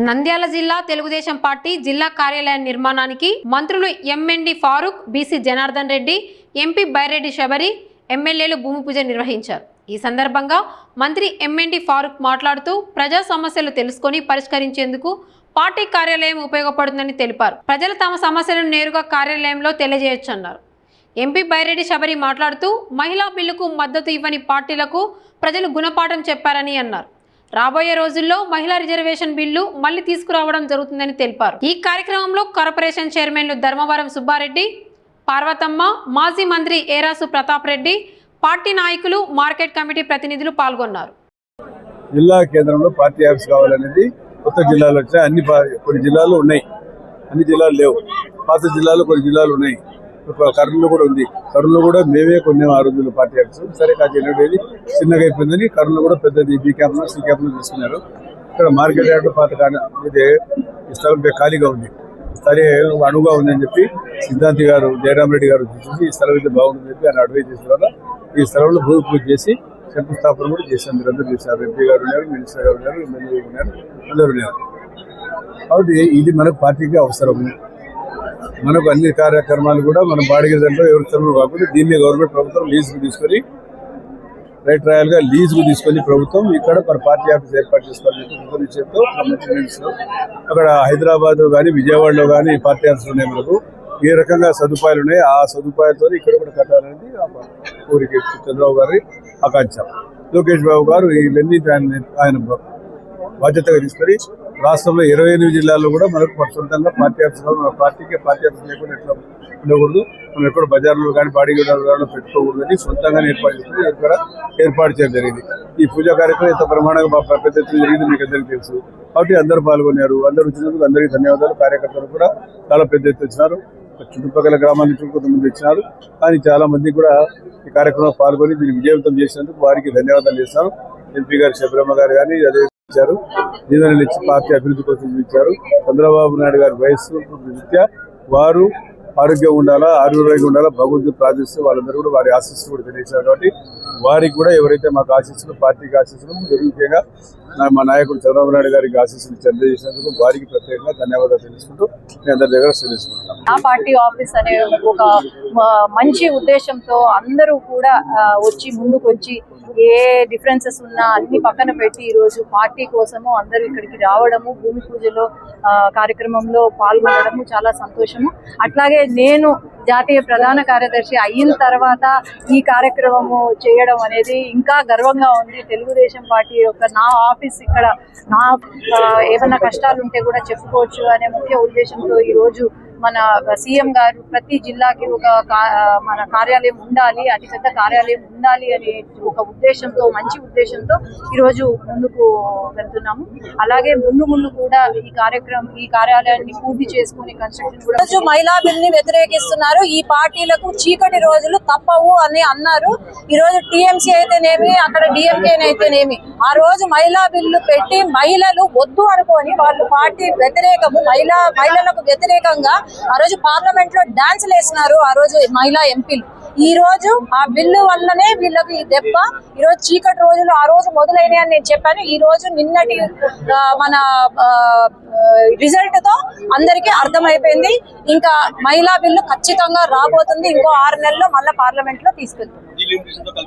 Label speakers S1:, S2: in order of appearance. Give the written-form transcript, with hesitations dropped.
S1: నంద్యాల జిల్లా తెలుగుదేశం పార్టీ జిల్లా కార్యాలయ నిర్మాణానికి మంత్రులు MND Farooq, BC Janardhan Reddy, MP Byreddy Shabari, ఎమ్మెల్యేలు భూమి పూజ నిర్వహించారు. ఈ సందర్భంగా మంత్రి ఎంఎన్డి ఫారూక్ మాట్లాడుతూ ప్రజా సమస్యలు తెలుసుకొని పరిష్కరించేందుకు పార్టీ కార్యాలయం ఉపయోగపడుతుందని తెలిపారు. ప్రజలు తమ సమస్యలను నేరుగా కార్యాలయంలో తెలియజేయొచ్చన్నారు. ఎంపీ బైరెడ్డి శబరి మాట్లాడుతూ మహిళా బిల్లుకు మద్దతు ఇవ్వని పార్టీలకు ప్రజలు గుణపాఠం చెప్పారని అన్నారు. రాబోయే రోజుల్లో మహిళా రిజర్వేషన్ బిల్లు మళ్లీ తీసుకురావడం జరుగుతుందని తెలిపారు. ఈ కార్యక్రమంలో కార్పొరేషన్ చైర్మన్లు ధర్మవరం సుబ్బారెడ్డి, పార్వతమ్మ, మాజీ మంత్రి ఏరాసు ప్రతాప్ రెడ్డి, పార్టీ నాయకులు, మార్కెట్ కమిటీ ప్రతినిధులు పాల్గొన్నారు.
S2: జిల్లా కేంద్రంలో పార్టీ ఆఫీస్ కావాలనేది కొత్త జిల్లాలో వచ్చాయి. కొన్ని జిల్లాలు ఉన్నాయి, అన్ని జిల్లాలు లేవు. పాత జిల్లాలో కొన్ని జిల్లాలు ఉన్నాయి. కర్నూలు కూడా ఉంది. కర్నూలు కూడా మేమే కొన్నాం ఆ రోజుల్లో పార్టీ ఆఫీస్. సరే కాదు చిన్నగా అయిపోయిందని కర్నూలు కూడా పెద్దది బీ క్యాంప్లో సి క్యాంప్లో తీసుకున్నారు. ఇక్కడ మార్కెట్ యార్డు పాత ఇది ఈ స్థలం ఖాళీగా ఉంది, సరే అణువుగా ఉందని చెప్పి సిద్ధాంతి గారు, జయరామ్ రెడ్డి గారు చూసి ఈ స్థలం అయితే బాగుందని చెప్పి ఆయన అడ్వైజ్ చేసిన వల్ల ఈ స్థలంలో భూమి పూజ చేసి శంకుస్థాపన కూడా చేశారు. మీరు అందరూ చేశారు. ఎంపీ గారు ఉన్నారు, మినిస్టర్ గారు ఉన్నారు, ఎమ్మెల్యే ఉన్నారు, అందరూ ఉన్నారు. కాబట్టి ఇది మనకు పార్టీకి అవసరం. మనకు అన్ని కార్యక్రమాలు కూడా మన బాడిగ దాంట్లో ఎవరి స్థలంలో కాకుండా దీన్ని గవర్నమెంట్ ప్రభుత్వం లీజుకు తీసుకొని రాయల్గా లీజుకు తీసుకొని ప్రభుత్వం ఇక్కడ మన పార్టీ ఆఫీస్ ఏర్పాటు చేసుకోవాలని నిశ్చయంతో అక్కడ హైదరాబాద్ కానీ విజయవాడలో కానీ పార్టీ ఆఫీస్ ఉన్నాయి. మనకు ఏ రకంగా సదుపాయాలు ఉన్నాయి, ఆ సదుపాయాలతో ఇక్కడ కూడా కట్టాలనేది ఊరికి చంద్రబాబు గారి ఆకాంక్ష. లోకేష్ బాబు గారు ఇవన్నీ ఆయన బాధ్యతగా తీసుకొని రాష్ట్రంలో 28 జిల్లాల్లో కూడా మనకు సొంతంగా పార్టీ ఆఫీస్ పార్టీ ఆఫీస్ లేకుండా ఎట్లా ఉండకూడదు, మనం ఎక్కడ బజార్లో కానీ బాడీగార్డులో పెట్టుకోకూడదని సొంతంగానే ఏర్పాటు చేయడం జరిగింది. ఈ పూజా కార్యక్రమం ఎంత ప్రమాణంగా పెద్ద ఎత్తున జరిగింది మీకు అందరికీ తెలుసు. కాబట్టి అందరూ పాల్గొన్నారు. అందరూ వచ్చినందుకు అందరికీ ధన్యవాదాలు. కార్యకర్తలు కూడా చాలా పెద్ద ఎత్తు వచ్చినారు. చుట్టుపక్కల గ్రామాల నుంచి కొంతమంది వచ్చినారు. కానీ చాలా మంది కూడా ఈ కార్యక్రమంలో పాల్గొని దీన్ని విజయవంతం చేసినందుకు వారికి ధన్యవాదాలు చేస్తాను. ఎంపీ గారు శబరమ్మ గారు కానీ అదే ఇచ్చారు, నిధులు ఇచ్చి పార్టీ అభివృద్ధి కోసం ఇచ్చారు. చంద్రబాబు నాయుడు గారి వయస్సు రీత్యా వారు ఆరోగ్యంగా ఉండాలా, ఆరోగ్యంగా ఉండాలా, భగవంతుడు ప్రార్థిస్తూ వాళ్ళందరూ కూడా వారి ఆశీస్సులు కూడా తెలియజేశారు. కాబట్టి వారికి కూడా ఎవరైతే మాకు ఆశీస్సులు, పార్టీకి ఆశీస్సులు, ముఖ్యంగా మా నాయకుడు చంద్రబాబు నాయుడు గారికి ఆశీస్సులు తెలియజేసినందుకు వారికి ప్రత్యేకంగా ధన్యవాదాలు తెలుసుకుంటూ మీ అందరి దగ్గర తెలుసుకుంటున్నాం.
S3: ఆ పార్టీ ఆఫీస్ అనే ఒక మంచి ఉద్దేశంతో అందరూ కూడా వచ్చి ముందుకు వచ్చి ఏ డిఫరెన్సెస్ ఉన్నా అన్ని పక్కన పెట్టి ఈరోజు పార్టీ కోసము అందరూ ఇక్కడికి రావడము, భూమి పూజలో కార్యక్రమంలో పాల్గొనడము చాలా సంతోషము. అట్లాగే నేను జాతీయ ప్రధాన కార్యదర్శి అయిన తర్వాత ఈ కార్యక్రమము చేయడం అనేది ఇంకా గర్వంగా ఉంది. తెలుగుదేశం పార్టీ యొక్క నా ఆఫీస్ ఇక్కడ నా ఏమన్నా కష్టాలు ఉంటే కూడా చెప్పుకోవచ్చు అనే ముఖ్య ఉద్దేశంతో ఈరోజు మన సీఎం గారు ప్రతి జిల్లాకి ఒక మన కార్యాలయం ఉండాలి, అతిపెద్ద కార్యాలయం ఉండాలి అనే ఒక ఉద్దేశంతో, మంచి ఉద్దేశంతో ఈరోజు ముందుకు వెళ్తున్నాము. అలాగే ముందు కూడా ఈ కార్యాలయాన్ని పూర్తి చేసుకుని కన్స్ట్రక్షన్ కూడా. ఈరోజు మహిళా బిల్ ని వ్యతిరేకిస్తున్నారు. ఈ పార్టీలకు చీకటి రోజులు తప్పవు అని అన్నారు. ఈ రోజు టీఎంసీ అయితేనేమి, అక్కడ డిఎంకే అయితేనేమి, ఆ రోజు మహిళా బిల్లు పెట్టి మహిళలు వద్దు అనుకొని వాళ్ళు పార్టీ వ్యతిరేకము, మహిళలకు వ్యతిరేకంగా ఆ రోజు పార్లమెంట్ లో డాన్సులు వేసినారు ఆ రోజు మహిళా ఎంపీలు. ఈ రోజు ఆ బిల్లు వల్లనే వీళ్ళకి ఈ దెబ్బ. ఈ రోజు చీకటి రోజులు ఆ రోజు మొదలైనవి అని నేను చెప్పాను. ఈ రోజు నిన్నటి మన రిజల్ట్ తో అందరికీ అర్థమైపోయింది. ఇంకా మహిళా బిల్లు ఖచ్చితంగా రాబోతుంది. ఇంకో 6 నెలల్లో మళ్ళీ పార్లమెంట్ లో తీసుకెళ్తుంది.